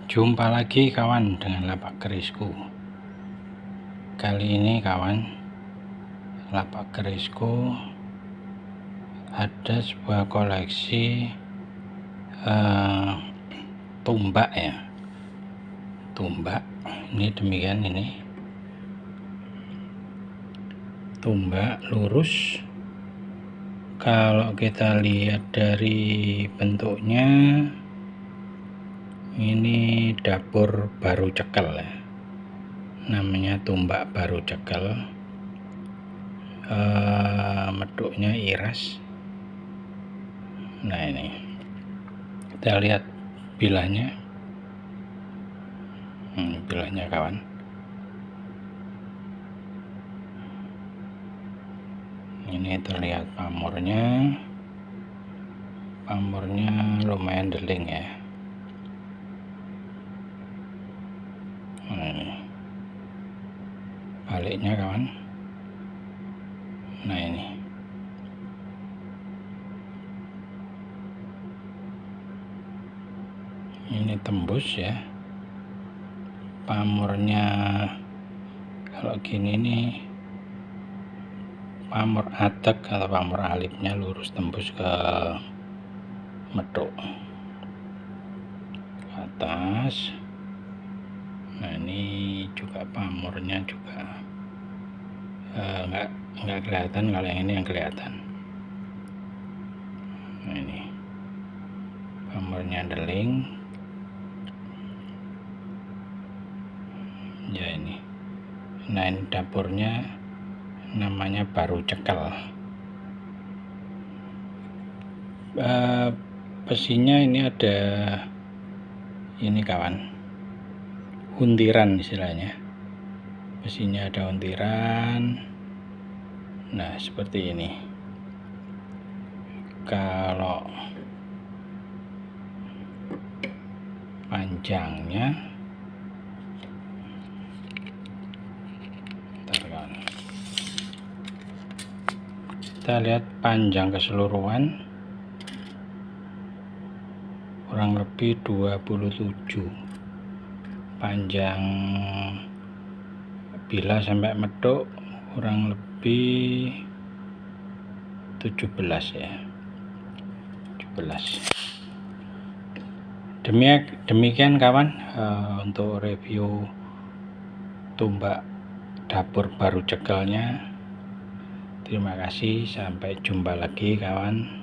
Jumpa lagi kawan dengan lapak kerisku. Kali ini kawan, lapak kerisku ada sebuah koleksi tumbak ya. Tumbak ini demikian, ini tumbak lurus. Kalau kita lihat dari bentuknya, ini dapur baru cekel ya, namanya tumbak baru cekel. Meduknya iras. Nah, ini kita lihat bilahnya. Bilahnya kawan, ini terlihat pamornya lumayan deling ya. Nah, ini baliknya kawan. Nah, ini tembus ya pamornya. Kalau gini nih pamor atek atau pamor alipnya lurus tembus ke meduk ke atas. Nah, ini juga pamornya juga nggak kelihatan, kalau yang ini yang kelihatan. Nah, ini pamornya deling ya ini. Nah, ini dapurnya namanya baru cekel. Besinya ini ada ini kawan, huntiran istilahnya. Besinya ada huntiran. Nah, seperti ini. Kalau panjangnya, kita lihat panjang keseluruhan kurang lebih 27. Panjang bila sampai meduk kurang lebih 17 ya. 17. Demikian kawan, untuk review tumbak dapur baru cekelnya. Terima kasih, sampai jumpa lagi kawan.